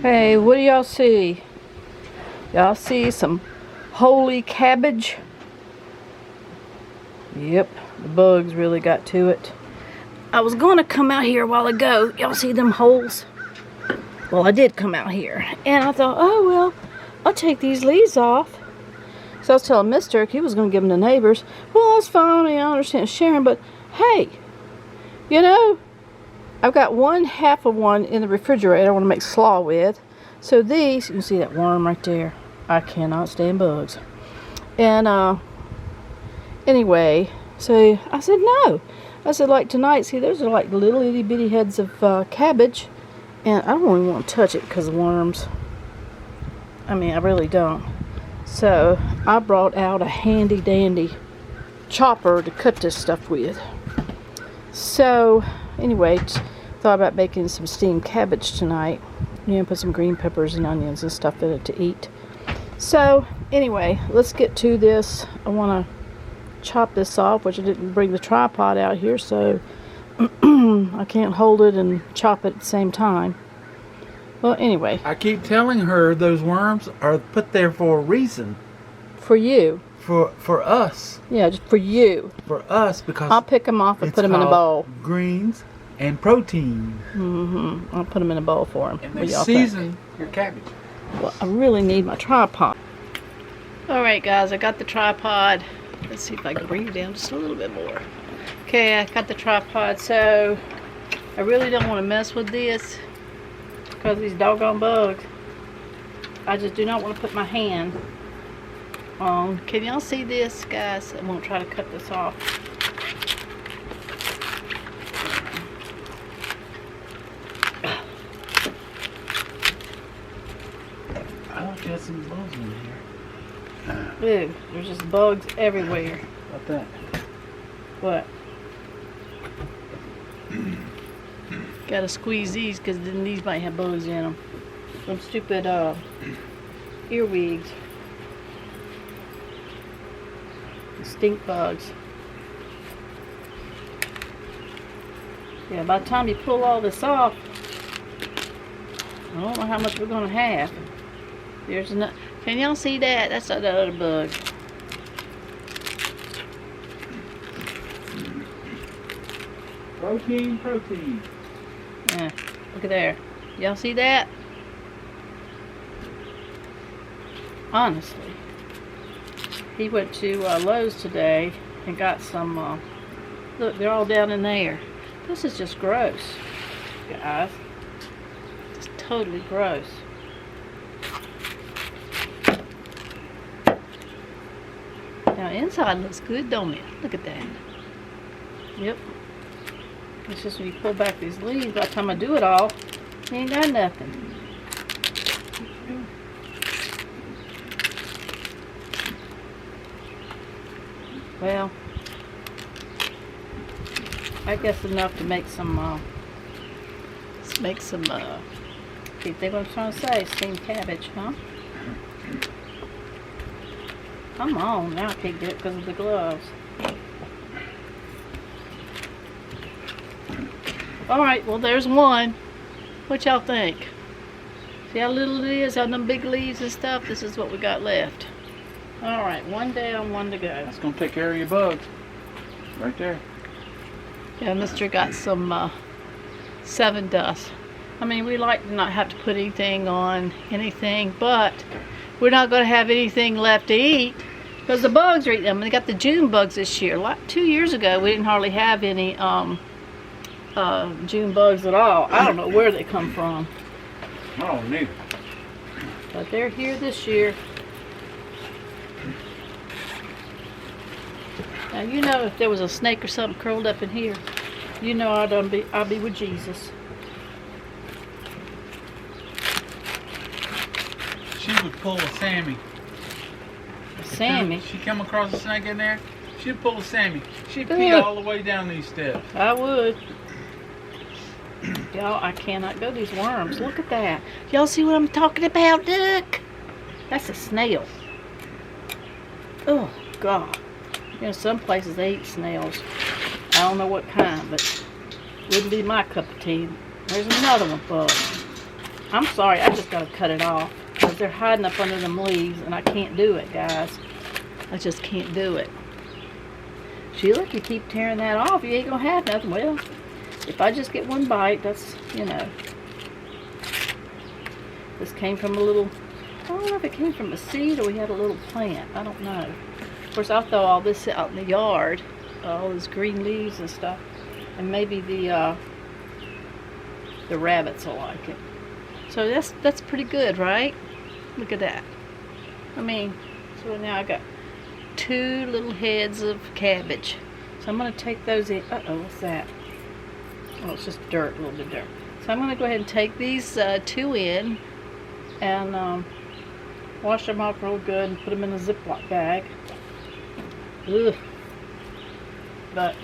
Hey, what do y'all see? Y'all see some holy cabbage? Yep, the bugs really got to it. I was gonna come out here a while ago. Y'all see them holes? Well, I did come out here. And I thought, oh, well, I'll take these leaves off. So I was telling Mister he was gonna give them to neighbors. Well, that's fine. I understand sharing, but hey, you know, I've got one half of one in the refrigerator I want to make slaw with. So these, you can see that worm right there. I cannot stand bugs. And anyway, so I said no. I said, like tonight, see, those are like little itty bitty heads of cabbage. And I don't even want to touch it because of worms. I mean, I really don't. So I brought out a handy dandy chopper to cut this stuff with. So anyway, thought about making some steamed cabbage tonight. You know, put some green peppers and onions and stuff in it to eat. So anyway, let's get to this. I want to chop this off, which I didn't bring the tripod out here, so I can't hold it and chop it at the same time. Well, anyway. I keep telling her those worms are put there for a reason. For you. For us. Yeah, just for you. For us, because I'll pick them off and put them in a bowl. Greens and protein. I'll put them in a bowl for them. And they season your cabbage. Well, I really need my tripod. Alright guys, I got the tripod. Let's see if I can bring it down just a little bit more. Okay, I got the tripod, so I really don't want to mess with this because of these doggone bugs. I just do not want to put my hand on. Can y'all see this, guys? I won't try to cut this off. I got some bugs in here. Ew, there's just bugs everywhere. What that? What? Gotta squeeze these because then these might have bugs in them. Some stupid earwigs. Stink bugs. Yeah, by the time you pull all this off, I don't know how much we're gonna have. There's another. Can y'all see that? That's the other bug. Protein. Yeah, look at there. Y'all see that? Honestly, he went to Lowe's today and got some. Look, they're all down in there. This is just gross, guys. It's totally gross. Now inside looks good, don't it? Look at that. Yep. It's just when you pull back these leaves, by the time I do it all, you ain't got nothing. Well, I guess enough to make some, you think what I'm trying to say? Steamed cabbage, huh? Come on, now I can't do it because of the gloves. Alright, well there's one. What y'all think? See how little it is, how them big leaves and stuff? This is what we got left. Alright, one down, one to go. That's going to take care of your bugs. Right there. Yeah, Mr. got some 7 dust. I mean, we like to not have to put anything on anything, but we're not going to have anything left to eat because the bugs are eating them. They got the June bugs this year. Like 2 years ago, we didn't hardly have any June bugs at all. I don't know where they come from. Oh, neither. But they're here this year. Now you know if there was a snake or something curled up in here, you know I'll be with Jesus. She would pull a Sammy. A Sammy? She come across a snake in there, she'd pull a Sammy. She'd pee all the way down these steps. I would. Y'all, I cannot go these worms. Look at that. Y'all see what I'm talking about? Look. That's a snail. Oh, God. You know, some places they eat snails. I don't know what kind, but wouldn't be my cup of tea. There's another one, bug. I'm sorry, I just gotta cut it off because they're hiding up under them leaves and I can't do it, guys. I just can't do it. Sheila, if you keep tearing that off, you ain't gonna have nothing. Well, if I just get one bite, that's, you know. This came from a little, I don't know if it came from a seed or we had a little plant. I don't know. Of course, I'll throw all this out in the yard, all these green leaves and stuff, and maybe the rabbits will like it. So that's pretty good, right? Look at that. I mean, so now I got 2 little heads of cabbage. So I'm going to take those in. Uh-oh, what's that? Oh, it's just dirt, a little bit of dirt. So I'm going to go ahead and take these 2 in and wash them off real good and put them in a Ziploc bag. Ugh. But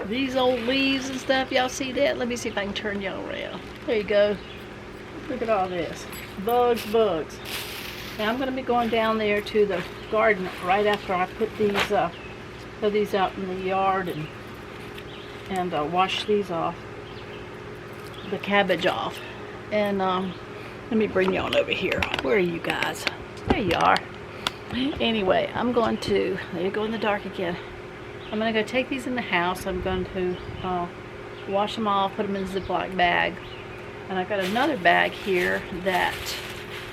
these old leaves and stuff, y'all see that? Let me see if I can turn y'all around. There you go. Look at all this. Bugs, bugs. Now I'm going to be going down there to the garden right after I put these out in the yard and wash these off, the cabbage off. And let me bring you on over here. Where are you guys? There you are. Anyway, I'm going to, there you go in the dark again. I'm going to go take these in the house. I'm going to wash them off, put them in a Ziploc bag. And I've got another bag here that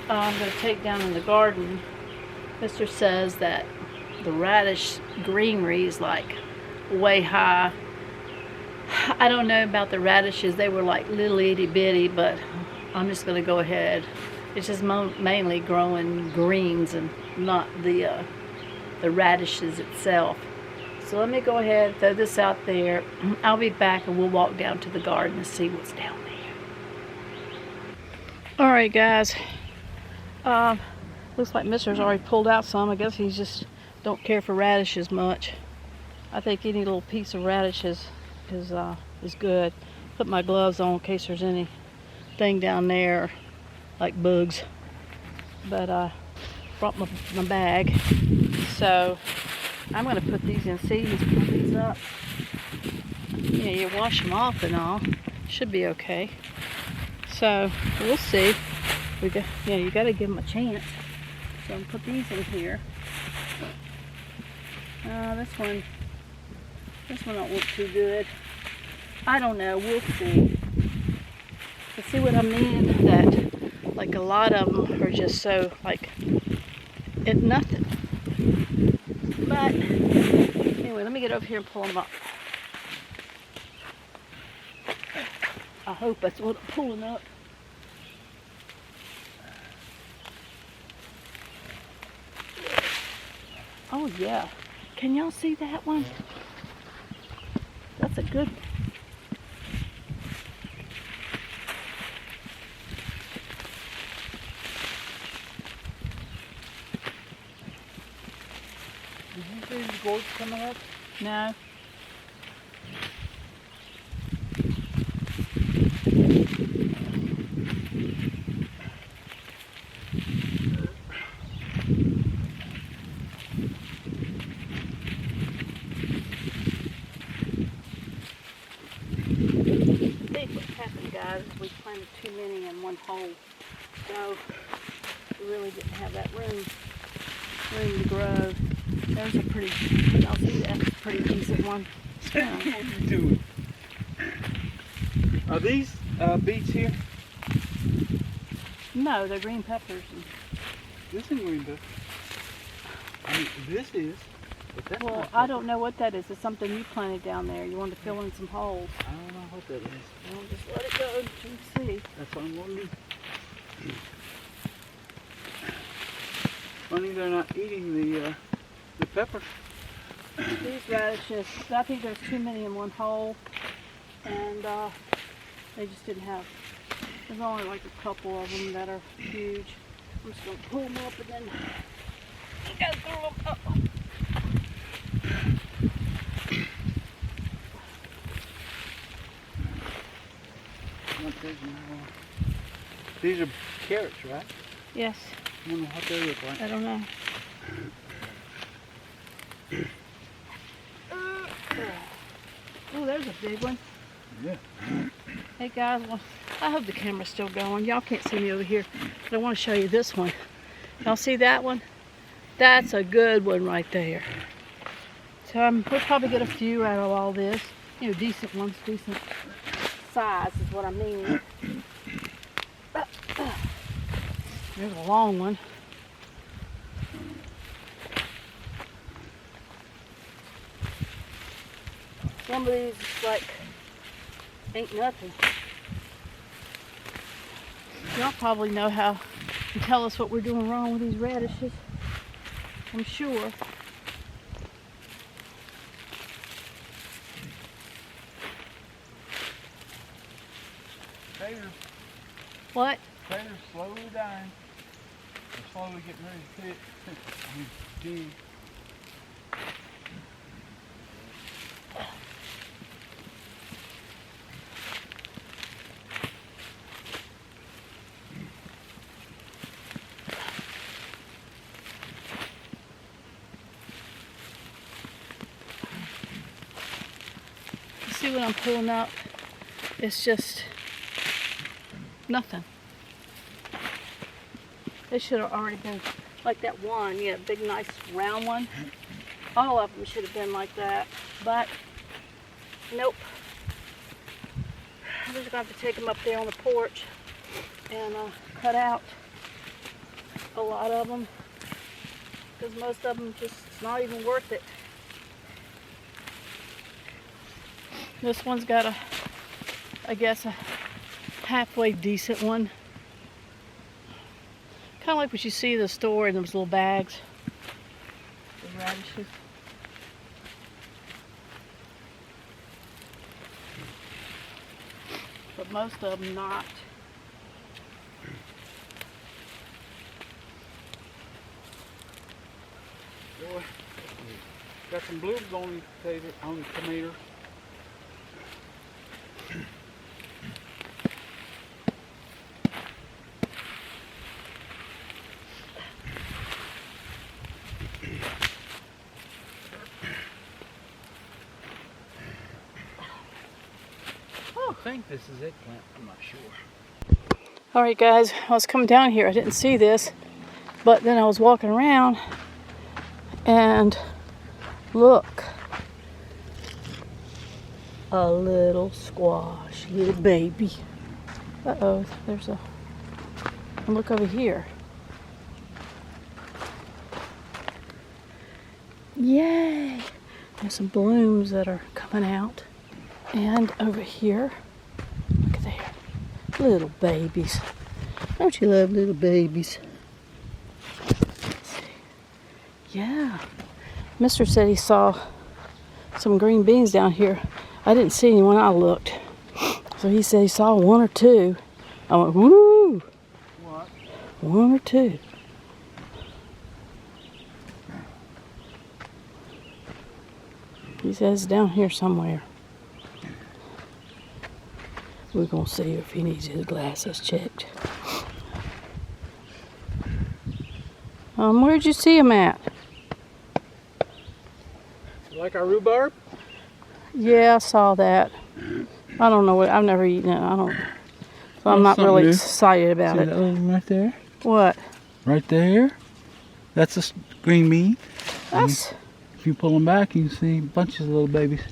I'm going to take down in the garden. Mister says that the radish greenery is like way high. I don't know about the radishes. They were like little itty bitty, but I'm just going to go ahead. It's just mainly growing greens and not the radishes itself. So let me go ahead, throw this out there. I'll be back and we'll walk down to the garden and see what's down there. Alright guys, looks like Mister's already pulled out some. I guess he just don't care for radishes much. I think any little piece of radish is good. Put my gloves on in case there's anything down there like bugs. But I brought my bag. So I'm going to put these in seeds, pull these up. Yeah, you wash them off and all. Should be okay. So we'll see. You got to give them a chance. So I'll put these in here. This one don't look too good. I don't know. We'll see. But see what I mean? That like a lot of them are just so like it nothing. But anyway, let me get over here and pull them up. I hope that's what I'm pulling up. Oh yeah. Can y'all see that one? That's a good one. Did you see the goats coming up? No. Guys, we planted too many in one hole, so we really didn't have that room to grow. There's a pretty, y'all see that? That's a pretty decent one. What are you doing? Are these beets here? No, they're green peppers. This isn't green pepper. I mean, this is. But that's well, I don't know what that is. It's something you planted down there. You wanted to fill in some holes. I don't know what that is. Well, just let it go until you see. That's what I'm wondering. Funny they're not eating the peppers. These radishes, I think there's too many in one hole, and they just didn't have. There's only like a couple of them that are huge. I'm just gonna pull them up and then go through them. Uh-oh. These are carrots, right? Yes. I don't know what they look like. I don't know. Oh, there's a big one. Yeah. Hey guys, well, I hope the camera's still going. Y'all can't see me over here, but I want to show you this one. Y'all see that one? That's a good one right there. So we'll probably get a few out of all this. You know, decent ones, decent size is what I mean. There's a long one. Some of these like ain't nothing. Y'all probably know how to tell us what we're doing wrong with these radishes. I'm sure. Taters. What? Taters slowly dying. They're slowly getting ready to dig. See what I'm pulling up? It's just nothing. They should have already been like that one, yeah, big nice round one. All of them should have been like that, but nope. I'm just going to have to take them up there on the porch and cut out a lot of them because most of them just, it's not even worth it. This one's got a, I guess, a halfway decent one. Kind of like what you see in the store in those little bags. The radishes. But most of them not. Boy, got some blooms on the tomatoes. I think this is eggplant, I'm not sure. Alright guys, I was coming down here, I didn't see this, but then I was walking around and look, a little squash, little baby. Uh-oh, there's a, and look over here. Yay! There's some blooms that are coming out. And over here, look at there, little babies. Don't you love little babies? Let's see. Yeah. Mister said he saw some green beans down here. I didn't see any when I looked. So he said he saw one or two. I went, woo! What? One or two. He says down here somewhere. We're going to see if he needs his glasses checked. Where'd you see him at? You like our rhubarb? Yeah, I saw that. I don't know what, I've never eaten it. I don't, so I'm not really excited about See it. that little one right there? What? Right there. That's a green bean. That's, If you pull them back, you can see bunches of little babies.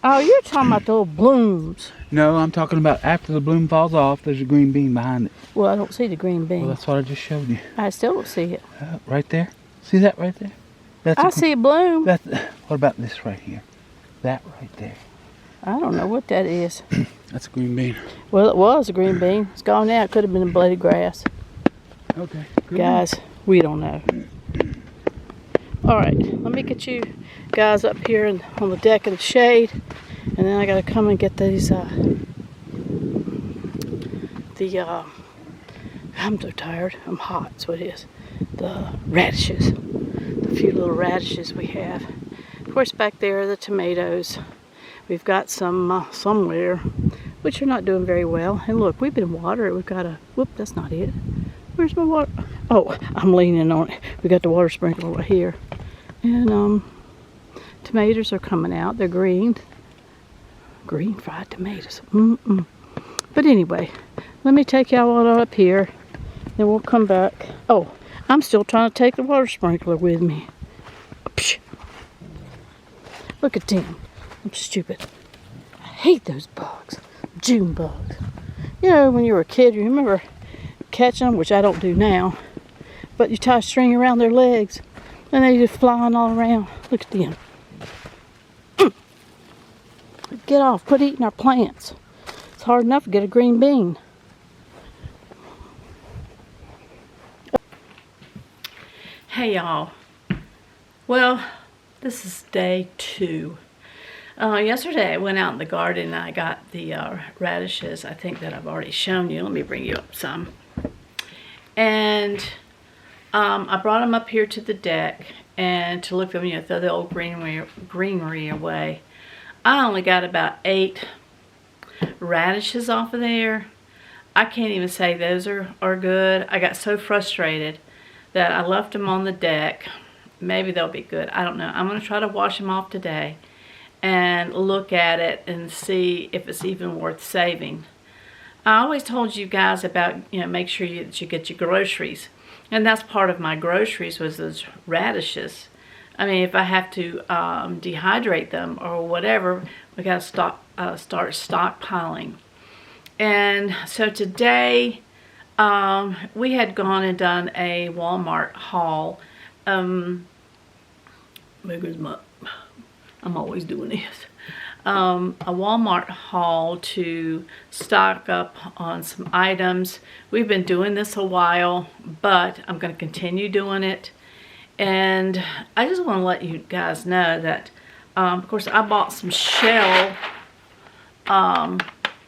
oh, you're talking about the little blooms. No, I'm talking about after the bloom falls off, there's a green bean behind it. Well, I don't see the green bean. Well, that's what I just showed you. I still don't see it. Right there. See that right there? That's I see a bloom. That's, what about this right here? That right there. I don't know what that is. That's a green bean. Well, it was a green bean. It's gone now. It could have been a blade of grass. Okay. Guys, we don't know. All right, let me get you guys up here on the deck in the shade, and then I gotta come and get these. I'm so tired. I'm hot. That's what it is. The radishes, the few little radishes we have. Of course, back there are the tomatoes. We've got some somewhere, which are not doing very well. And look, we've been watering. We've got a. Whoop, that's not it. Where's my water? Oh, I'm leaning on it. We got the water sprinkler right here. And tomatoes are coming out. They're green. Green fried tomatoes. But anyway, let me take y'all on up here. Then we'll come back. Oh, I'm still trying to take the water sprinkler with me. Psh. Look at them. I'm stupid. I hate those bugs. June bugs. You know, when you were a kid, you remember catching them, which I don't do now. But you tie a string around their legs, and they just flying all around. Look at them. Get off. Quit eating our plants. It's hard enough to get a green bean. Hey y'all. Well, this is day 2. Yesterday I went out in the garden and I got the radishes. I think that I've already shown you. Let me bring you up some. And I brought them up here to the deck and to look at them, you know, throw the old greenery away. I only got about 8 radishes off of there. I can't even say those are good. I got so frustrated that I left them on the deck. Maybe they'll be good. I don't know. I'm going to try to wash them off today and look at it and see if it's even worth saving. I always told you guys about, you know, make sure that you get your groceries. And that's part of my groceries was those radishes. I mean, if I have to dehydrate them or whatever, we got to start stockpiling. And so today, we had gone and done a Walmart haul. I'm always doing this. A Walmart haul to stock up on some items. We've been doing this a while, but I'm going to continue doing it. And I just want to let you guys know that, of course, I bought some shell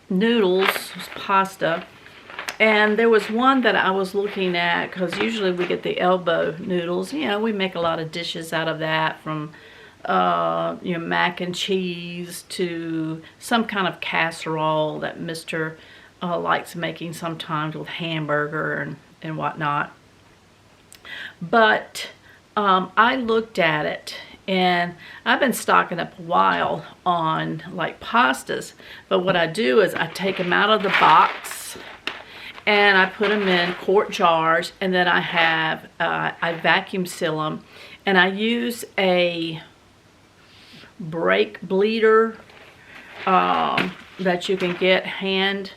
noodles, pasta. And there was one that I was looking at, because usually we get the elbow noodles. You know, we make a lot of dishes out of that, from you know, mac and cheese to some kind of casserole that Mr. Likes making sometimes with hamburger and whatnot. But I looked at it, and I've been stocking up a while on like pastas. But what I do is I take them out of the box and I put them in quart jars, and then I vacuum seal them, and I use a brake bleeder that you can get, hand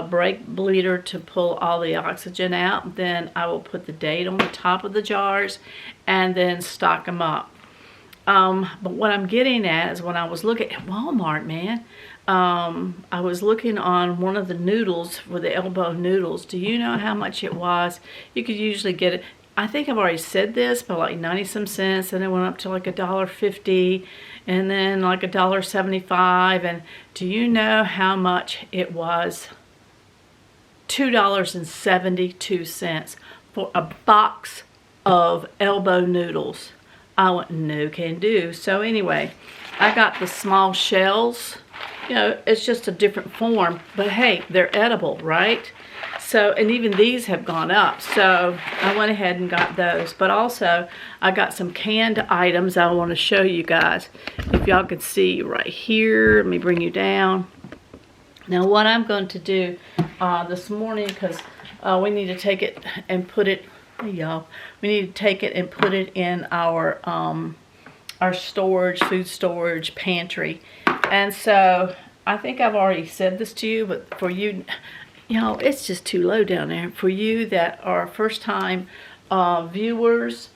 brake bleeder, to pull all the oxygen out. Then I will put the date on the top of the jars and then stock them up. But what I'm getting at is, when I was looking at Walmart, man, I was looking on one of the noodles, for the elbow noodles. Do you know how much it was? You could usually get it, I think I've already said this, but like 90 some cents, and it went up to like $1.50, and then like $1.75. And do you know how much it was? $2.72 for a box of elbow noodles. I went, no can do. So anyway, I got the small shells. You know, it's just a different form, but hey, they're edible, right? So, and even these have gone up, so I went ahead and got those. But also, I got some canned items I want to show you guys. If y'all could see right here, let me bring you down. Now, what I'm going to do this morning, because we need to take it and put it, hey y'all, we need to take it and put it in our storage, food storage pantry. And so I think I've already said this to you, but for you, you know, it's just too low down there. For you that are first time viewers,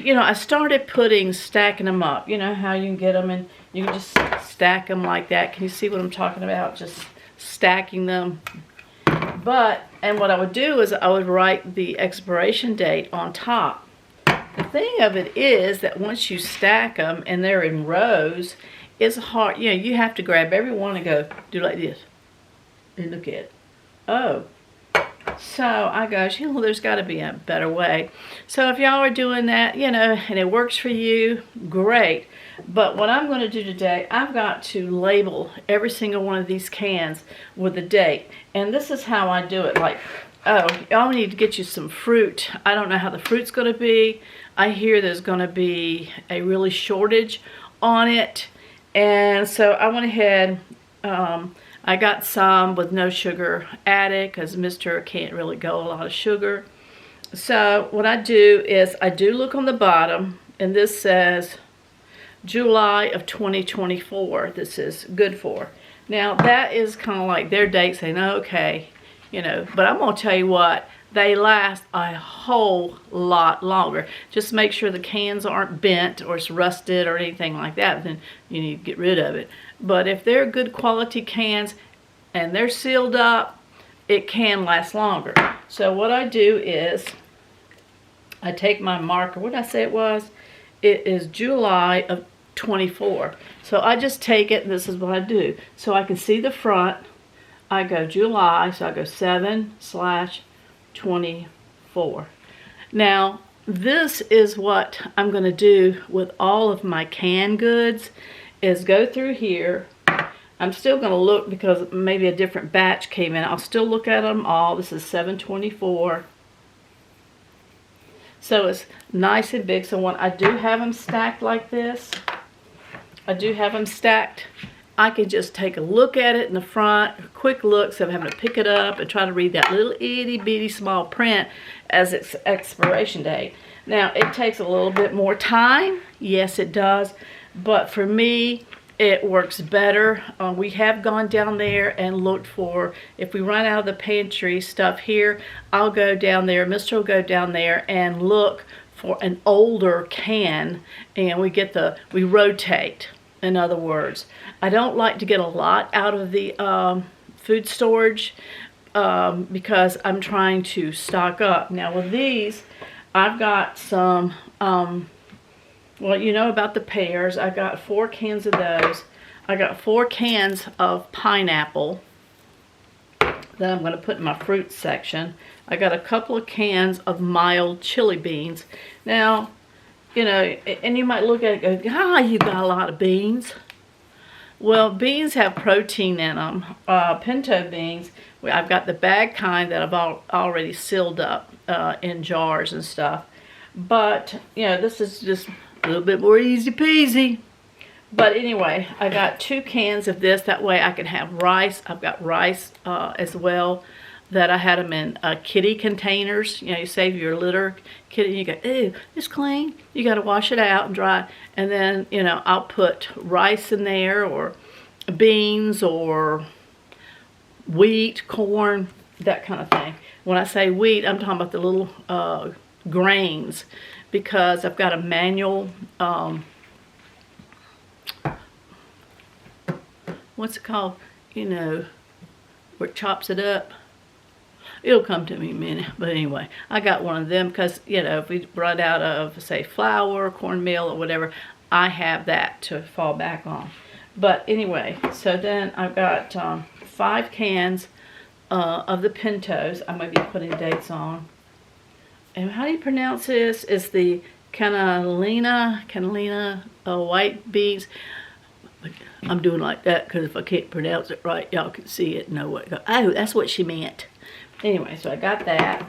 you know, I started stacking them up. You know how you can get them and you can just stack them like that. Can you see what I'm talking about? Just stacking them. And what I would do is I would write the expiration date on top. The thing of it is that once you stack them and they're in rows, it's hard. You know, you have to grab every one and go do like this and look at it. Oh, so I go, you know, there's got to be a better way. So if y'all are doing that, you know, and it works for you, great. But what I'm going to do today, I've got to label every single one of these cans with a date. And this is how I do it. Like, oh, y'all need to get you some fruit. I don't know how the fruit's going to be. I hear there's going to be a really shortage on it. And so I went ahead, I I got some with no sugar added because Mr. can't really go a lot of sugar. So what I do is I do look on the bottom, and this says July of 2024. This is good for. Now that is kind of like their date saying, okay, you know, but I'm going to tell you what, they last a whole lot longer. Just make sure the cans aren't bent or it's rusted or anything like that, then you need to get rid of it. But if they're good quality cans and they're sealed up, it can last longer. So what I do is I take my marker. What did I say it was? It is July of 24. So I just take it, and this is what I do. So I can see the front. I go July, so I go 7/24. Now, this is what I'm going to do with all of my canned goods, is go through here. I'm still going to look because maybe a different batch came in. I'll still look at them all. This is 7/24. So it's nice and big. So when I do have them stacked like this, I do have them stacked, I can just take a look at it in the front, a quick look, so I'm having to pick it up and try to read that little itty bitty small print as its expiration date. Now, it takes a little bit more time. Yes, it does. But for me, it works better. We have gone down there and looked for, if we run out of the pantry stuff here, I'll go down there, Mr. will go down there and look for an older can, and we rotate, in other words. I don't like to get a lot out of the food storage because I'm trying to stock up. Now with these, I've got some, well, you know about the pears. I got 4 cans of those. I got 4 cans of pineapple that I'm going to put in my fruit section. I got a couple of cans of mild chili beans. Now, you know, and you might look at it and go, you got a lot of beans. Well, beans have protein in them. Pinto beans, I've got the bag kind that I've already sealed up in jars and stuff. But, you know, this is just a little bit more easy peasy. But anyway, I got 2 cans of this. That way I can have rice. I've got rice as well, that I had them in kitty containers. You know, you save your litter kitty. You go, ew, it's clean. You got to wash it out and dry it. And then, you know, I'll put rice in there, or beans, or wheat, corn, that kind of thing. When I say wheat, I'm talking about the little grains, because I've got a manual, what's it called? You know, where it chops it up. It'll come to me in a minute. But anyway, I got one of them because, you know, if we run out of, say, flour, cornmeal, or whatever, I have that to fall back on. But anyway, so then I've got 5 cans of the pintos. I might be putting dates on. And how do you pronounce this? It's the cannellina white beans. I'm doing like that because if I can't pronounce it right, y'all can see it and know what. Oh, that's what she meant. Anyway, so I got that.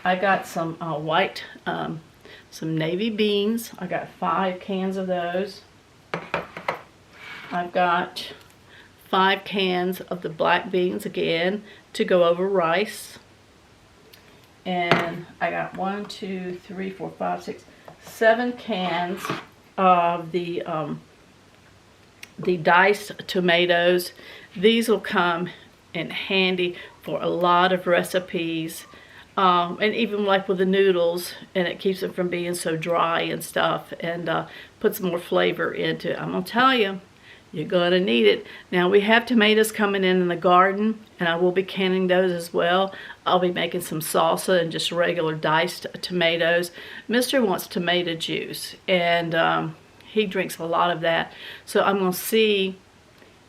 I got some some navy beans. I got 5 cans of those. I've got 5 cans of the black beans again to go over rice. And I got 1, 2, 3, 4, 5, 6, 7 cans of the diced tomatoes. These will come in handy for a lot of recipes, and even like with the noodles, and it keeps them from being so dry and stuff, and puts more flavor into it. I'm gonna tell you, you're gonna need it. Now we have tomatoes coming in the garden, and I will be canning those as well. I'll be making some salsa and just regular diced tomatoes. Mr. wants tomato juice, and he drinks a lot of that. So I'm gonna see,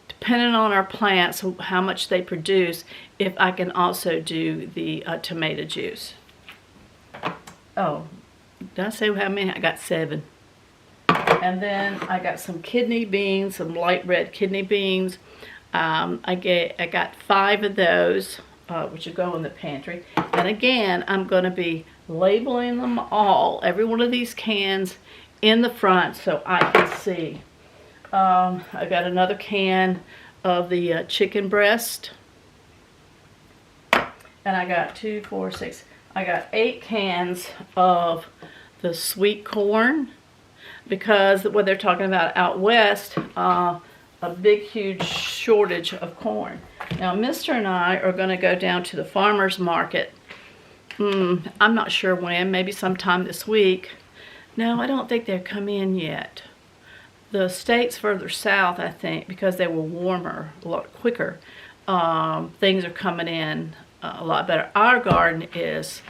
depending on our plants, how much they produce, if I can also do the tomato juice. Oh, did I say how many? I got 7. And then I got some kidney beans, some light red kidney beans. I got 5 of those, which will go in the pantry. And again, I'm going to be labeling them all, every one of these cans, in the front so I can see. I got another can of the chicken breast. And I got 2, 4, 6. I got 8 cans of the sweet corn, because what they're talking about out west, a big huge shortage of corn. Now Mr. and I are going to go down to the farmer's market. I'm not sure when, maybe sometime this week. No, I don't think they've come in yet. The states further south, I think, because they were warmer, a lot quicker, things are coming in a lot better. Our garden is,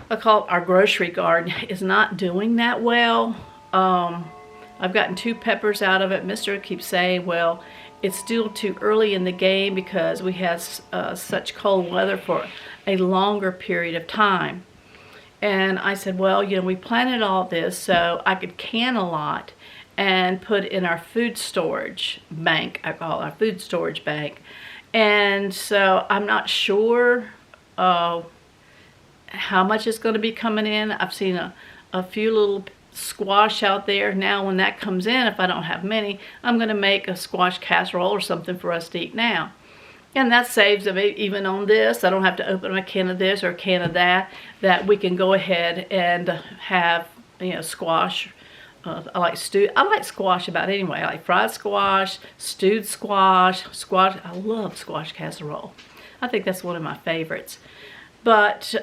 I call it our grocery garden, is not doing that well. I've gotten 2 peppers out of it. Mr. keeps saying, well, it's still too early in the game because we had such cold weather for a longer period of time. And I said, well, you know, we planted all this so I could can a lot and put in our food storage bank. I call it our food storage bank. And so I'm not sure how much is going to be coming in. I've seen a few little squash out there. Now when that comes in, if I don't have many, I'm going to make a squash casserole or something for us to eat now. And that saves them even on this. I don't have to open a can of this or a can of that. That we can go ahead and have, you know, squash. I like squash about anyway. I like fried squash, stewed squash. I love squash casserole. I think that's one of my favorites. But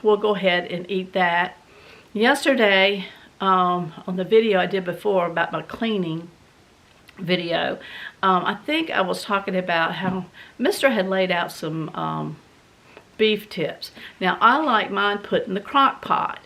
we'll go ahead and eat that. Yesterday, on the video I did before about my cleaning video, I think I was talking about how Mr. had laid out some beef tips. Now, I like mine put in the crock pot.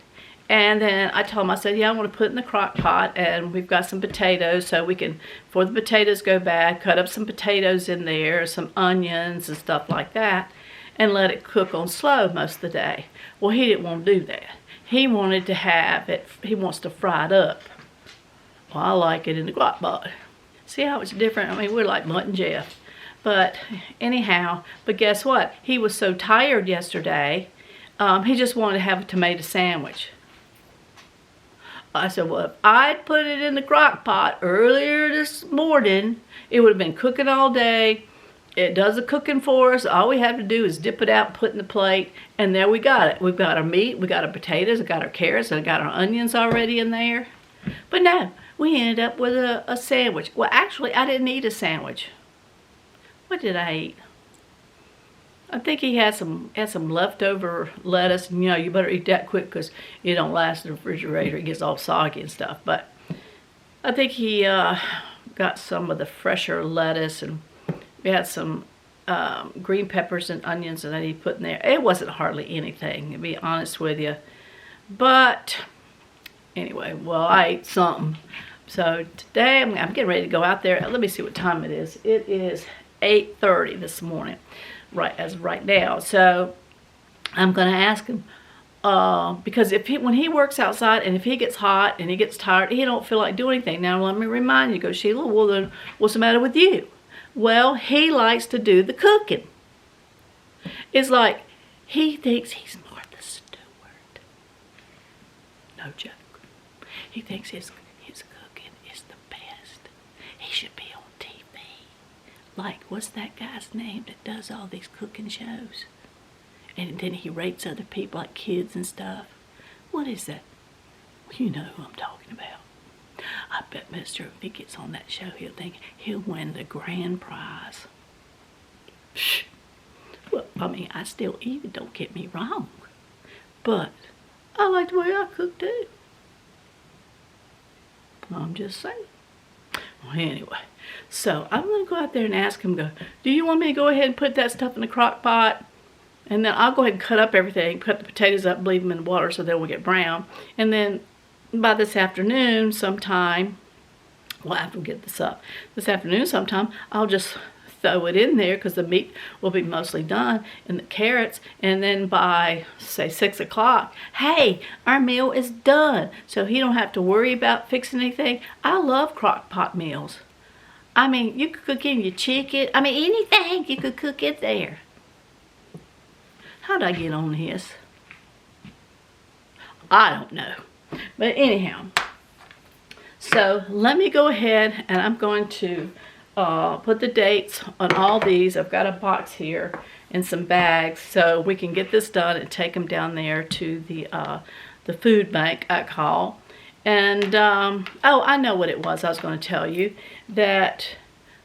And then I told him, I said, yeah, I want to put it in the crock pot, and we've got some potatoes, so we can, before the potatoes go bad, cut up some potatoes in there, some onions and stuff like that, and let it cook on slow most of the day. Well, he didn't want to do that. He wanted to have it, he wants to fry it up. Well, I like it in the crock pot. See how it's different? I mean, we're like Mutt and Jeff. But anyhow, but guess what? He was so tired yesterday, he just wanted to have a tomato sandwich. I said, well, if I'd put it in the crock pot earlier this morning, it would have been cooking all day. It does the cooking for us. All we have to do is dip it out and put it in the plate, and there we got it. We've got our meat, we got our potatoes, we got our carrots, and I got our onions already in there. But no, we ended up with a sandwich. Well, actually, I didn't eat a sandwich. What did I eat? I think he had some leftover lettuce, and you know, you better eat that quick because it don't last in the refrigerator. It gets all soggy and stuff. But I think he got some of the fresher lettuce, and we had some green peppers and onions that he put in there. It wasn't hardly anything, to be honest with you. But anyway, well, I ate something. So today I'm getting ready to go out there. Let me see what time it is. It is 8:30 this morning. Right now, so I'm gonna ask him because when he works outside and if he gets hot and he gets tired, he don't feel like doing anything. Now let me remind you, go Sheila. Well then, what's the matter with you? Well, he likes to do the cooking. It's like he thinks he's Martha Stewart. No joke. He thinks his cooking is the best. He should be on TV. Like, what's that guy's name that does all these cooking shows? And then he rates other people, like kids and stuff. What is that? You know who I'm talking about. I bet Mr. if he gets on that show, he'll think he'll win the grand prize. Psh. Well, I mean, I still eat it, don't get me wrong. But I like the way I cook too. I'm just saying. Well, anyway, so I'm going to go out there and ask him, do you want me to go ahead and put that stuff in the crock pot? And then I'll go ahead and cut up everything, cut the potatoes up, leave them in the water so they will get brown. And then by this afternoon sometime, well, after we get this up, this afternoon sometime, I'll just throw it in there because the meat will be mostly done and the carrots, and then by say 6 o'clock, hey, our meal is done, so he don't have to worry about fixing anything. I love crock pot meals. I mean, you could cook in your chicken, I mean anything you could cook it there. How'd I get on this? I don't know, but anyhow, so let me go ahead and I'm going to put the dates on all these. I've got a box here and some bags, so we can get this done and take them down there to the food bank, I call. And oh, I know what it was I was going to tell you, that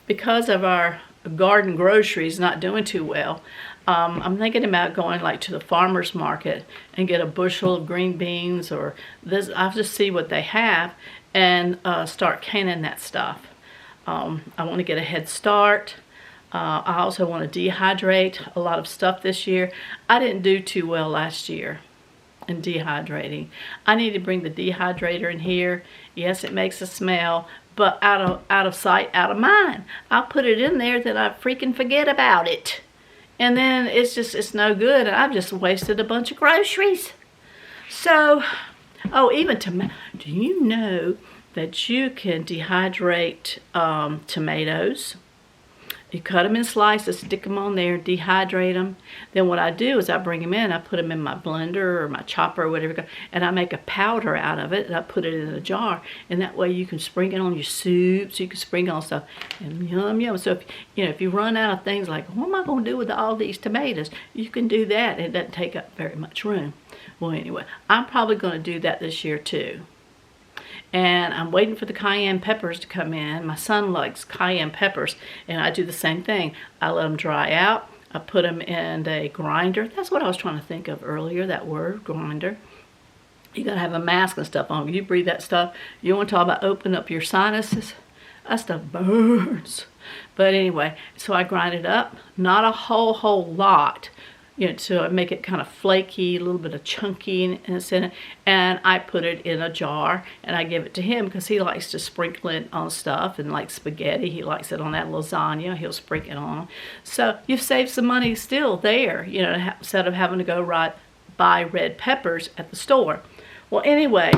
because of our garden groceries not doing too well, I'm thinking about going like to the farmer's market and get a bushel of green beans, or this. I'll just see what they have and start canning that stuff. I want to get a head start. I also want to dehydrate a lot of stuff this year. I didn't do too well last year in dehydrating. I need to bring the dehydrator in here. Yes, it makes a smell, but out of sight, out of mind. I'll put it in there, then I freaking forget about it. And then it's no good, and I've just wasted a bunch of groceries. So, oh, even do you know that you can dehydrate tomatoes? You cut them in slices, stick them on there, dehydrate them. Then what I do is I bring them in, I put them in my blender or my chopper or whatever, and I make a powder out of it, and I put it in a jar. And that way you can sprinkle it on your soups, you can sprinkle on stuff, and yum, yum. So if you run out of things like, what am I going to do with all these tomatoes? You can do that, and it doesn't take up very much room. Well, anyway, I'm probably going to do that this year too. And I'm waiting for the cayenne peppers to come in. My son likes cayenne peppers, and I do the same thing. I let them dry out. I put them in a grinder. That's what I was trying to think of earlier, that word, grinder. You gotta have a mask and stuff on. You breathe that stuff. You want to talk about opening up your sinuses? That stuff burns. But anyway, so I grind it up. Not a whole lot. To make it kind of flaky, a little bit of chunkiness in it, and I put it in a jar and I give it to him because he likes to sprinkle it on stuff, and like spaghetti, he likes it on that lasagna, he'll sprinkle it on. So you've saved some money still there, instead of having to go buy red peppers at the store. Well, anyway,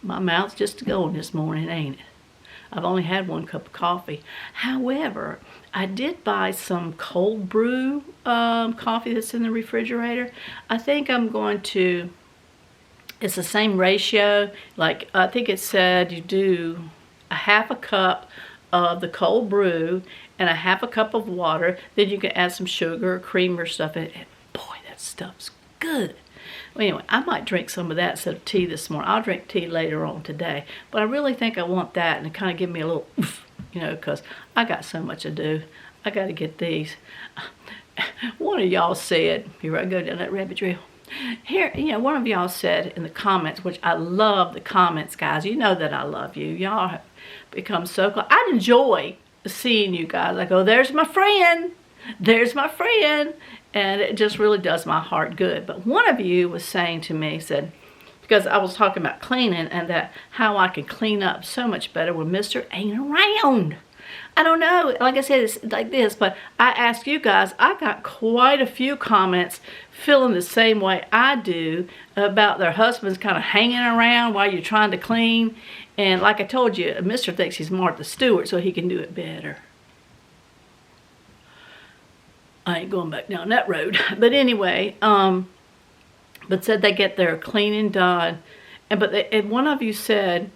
my mouth's just going this morning, ain't it? I've only had 1 cup of coffee. However, I did buy some cold brew coffee that's in the refrigerator. I think I'm going to, it's the same ratio. Like, I think it said you do a 1/2 cup of the cold brew and a 1/2 cup of water. Then you can add some sugar or cream or stuff in it. And boy, that stuff's good. Well, anyway, I might drink some of that instead of tea this morning. I'll drink tea later on today. But I really think I want that, and it kind of give me a little oof, because I got so much to do. I got to get these. One of y'all said, here I go down that rabbit trail. Here, one of y'all said in the comments, which I love the comments, guys. You know that I love you. Y'all have become so close. I enjoy seeing you guys. I go, there's my friend. There's my friend. And it just really does my heart good. But one of you was saying to me, said, because I was talking about cleaning and that how I can clean up so much better when Mr. ain't around. I don't know, like I said, it's like this, but I asked you guys, I got quite a few comments feeling the same way I do about their husbands kind of hanging around while you're trying to clean. And like I told you, Mr. thinks he's Martha Stewart, so he can do it better. I ain't going back down that road. But anyway, but said they get their cleaning done. And one of you said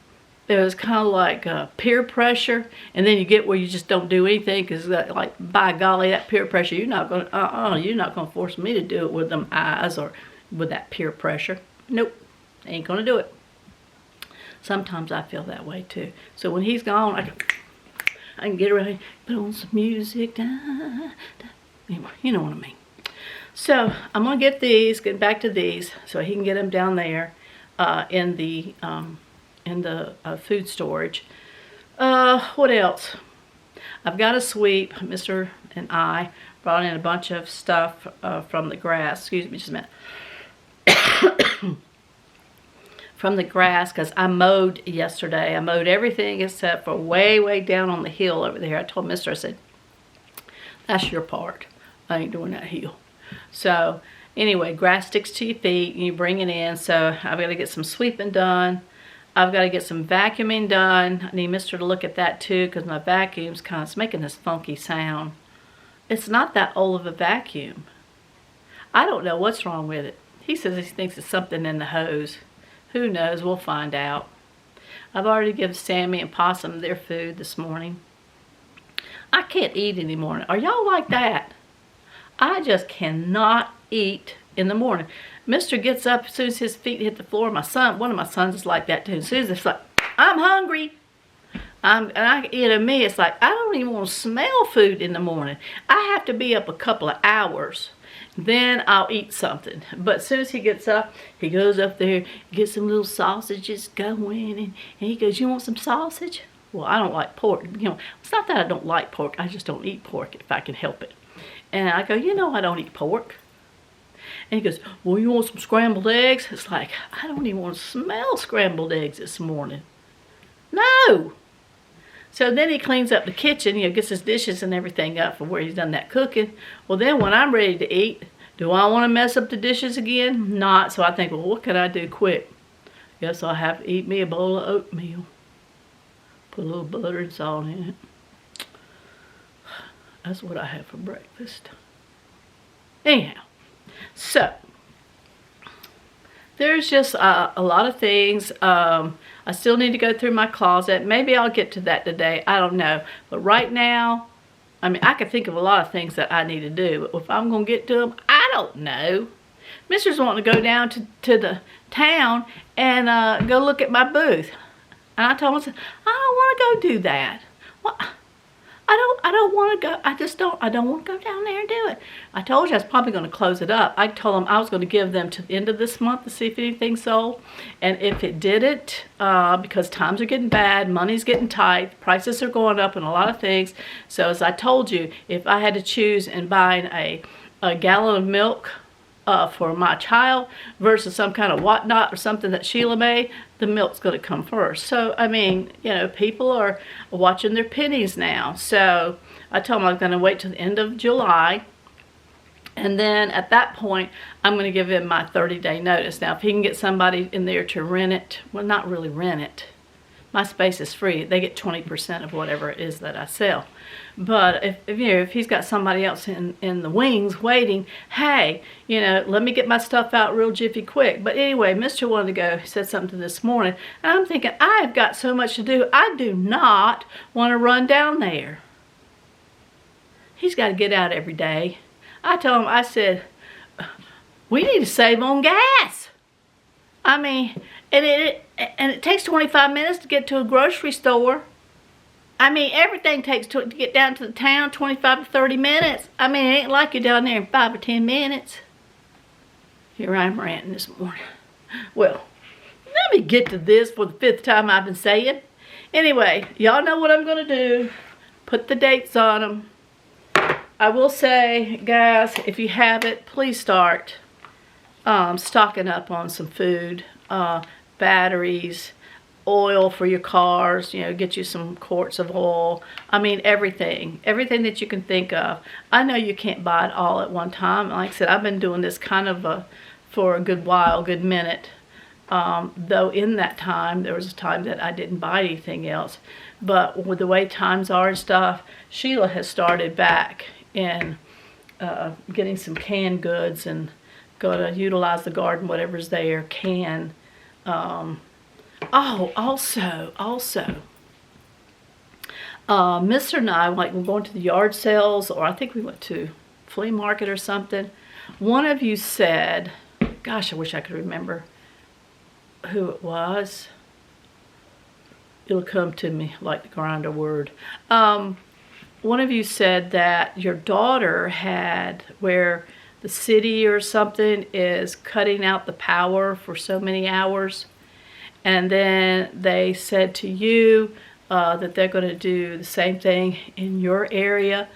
there was kind of like peer pressure, and then you get where you just don't do anything because, like, by golly, that peer pressure, you're not going to force me to do it with them eyes or with that peer pressure. Nope, ain't going to do it. Sometimes I feel that way too. So when he's gone, I can get ready, put on some music. Anyway, you know what I mean. So I'm going to get back to these so he can get them down there in the food storage. What else? I've got to sweep. Mr. and I brought in a bunch of stuff from the grass. Excuse me just a minute. From the grass, because I mowed yesterday. I mowed everything except for way down on the hill over there. I told Mr. I said, that's your part. I ain't doing that hill. So anyway, grass sticks to your feet and you bring it in. So I've got to get some sweeping done. I've got to get some vacuuming done. I need Mr. to look at that too because my vacuum's kind of making this funky sound. It's not that old of a vacuum. I don't know what's wrong with it. He says he thinks it's something in the hose. Who knows? We'll find out. I've already given Sammy and Possum their food this morning. I can't eat in the morning. Are y'all like that? I just cannot eat in the morning. Mister gets up as soon as his feet hit the floor. My son, one of my sons is like that too. As soon as it's like, I'm hungry. Me, it's like, I don't even want to smell food in the morning. I have to be up a couple of hours. Then I'll eat something. But as soon as he gets up, he goes up there, gets some little sausages going, and he goes, you want some sausage? Well, I don't like pork. It's not that I don't like pork. I just don't eat pork if I can help it. And I go, I don't eat pork. And he goes, well, you want some scrambled eggs? It's like, I don't even want to smell scrambled eggs this morning. No. So then he cleans up the kitchen, gets his dishes and everything up for where he's done that cooking. Well, then when I'm ready to eat, do I want to mess up the dishes again? Not. So I think, well, what can I do quick? Guess I'll have to eat me a bowl of oatmeal. Put a little butter and salt in it. That's what I have for breakfast. Anyhow, so there's just a lot of things. I still need to go through my closet. Maybe I'll get to that today. I don't know. But right now, I can think of a lot of things that I need to do. But if I'm going to get to them, I don't know. Mister's wanting to go down to the town and go look at my booth. And I told him, I don't want to go do that. Well, I don't want to go. I don't want to go down there and do it. I told you I was probably going to close it up. I told them I was going to give them to the end of this month to see if anything sold. And if it didn't, because times are getting bad, money's getting tight, prices are going up and a lot of things. So as I told you, if I had to choose in buying a gallon of milk for my child versus some kind of whatnot or something that Sheila made, the milk's going to come first. So, people are watching their pennies now. So I told them I was going to wait till the end of July. And then at that point, I'm going to give him my 30-day notice. Now, if he can get somebody in there to rent it, well, not really rent it. My space is free. They get 20% of whatever it is that I sell. But if he's got somebody else in the wings waiting, hey, let me get my stuff out real jiffy quick. But anyway, Mr. wanted to go. He said something this morning. And I'm thinking, I've got so much to do. I do not want to run down there. He's got to get out every day. I told him, I said, we need to save on gas. And it takes 25 minutes to get to a grocery store. Everything takes to get down to the town 25 to 30 minutes. It ain't like you're down there in 5 or 10 minutes. Here I am ranting this morning. Well, let me get to this for the 5th time I've been saying. Anyway, y'all know what I'm going to do. Put the dates on them. I will say, guys, if you have it, please start stocking up on some food. Batteries, oil for your cars, get you some quarts of oil. Everything that you can think of. I know you can't buy it all at one time. Like I said, I've been doing this kind of for a good while, good minute. Though in that time, there was a time that I didn't buy anything else. But with the way times are and stuff, Sheila has started back in getting some canned goods and going to utilize the garden, whatever's there, also, Mr. and I, we're going to the yard sales, or I think we went to flea market or something. One of you said, gosh, I wish I could remember who it was. It'll come to me like the grinder word. One of you said that your daughter had, where the city or something is cutting out the power for so many hours. And then they said to you that they're going to do the same thing in your area.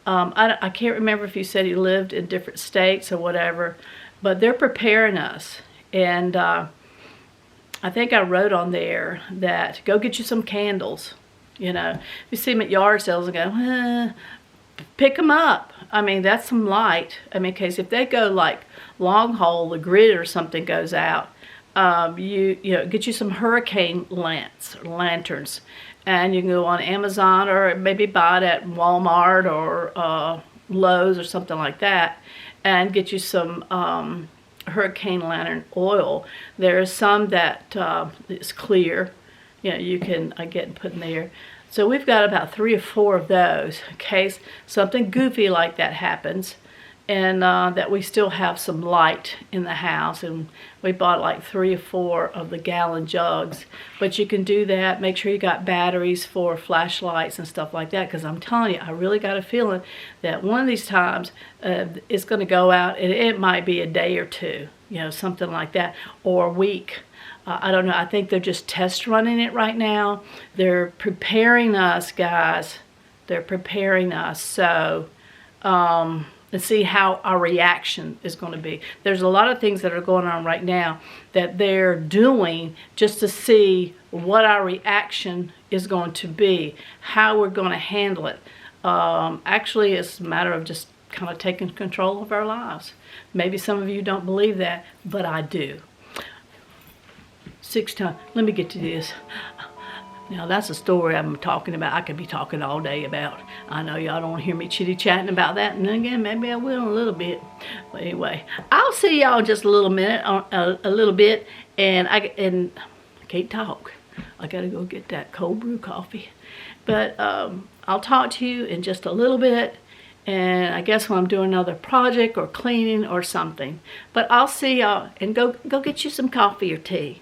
I can't remember if you said you lived in different states or whatever, but they're preparing us. And I think I wrote on there that go get you some candles. If you see them at yard sales and go, pick them up. That's some light. Because if they go like long haul, the grid or something goes out, get you some hurricane lanterns, and you can go on Amazon or maybe buy it at Walmart or Lowe's or something like that, and get you some hurricane lantern oil. There is some that is clear. You can get and put in there. So we've got about 3 or 4 of those in case something goofy like that happens, and that we still have some light in the house. And we bought like 3 or 4 of the gallon jugs. But you can do that. Make sure you got batteries for flashlights and stuff like that, because I'm telling you, I really got a feeling that one of these times it's going to go out, and it might be a day or 2, you know, something like that, or a week. I don't know. I think they're just test running it right now. They're preparing us, guys. They're preparing us. So, and see how our reaction is going to be. There's a lot of things that are going on right now that they're doing just to see what our reaction is going to be, how we're going to handle it. Actually, it's a matter of just kind of taking control of our lives. Maybe some of you don't believe that, but I do. 6 times. Let me get to this. Now, that's a story I'm talking about. I could be talking all day about. I know y'all don't want to hear me chitty-chatting about that. And then again, maybe I will in a little bit. But anyway, I'll see y'all in just a little minute, a little bit. And I can't talk. I got to go get that cold brew coffee. But I'll talk to you in just a little bit. And I guess when I'm doing another project or cleaning or something. But I'll see y'all, and go get you some coffee or tea.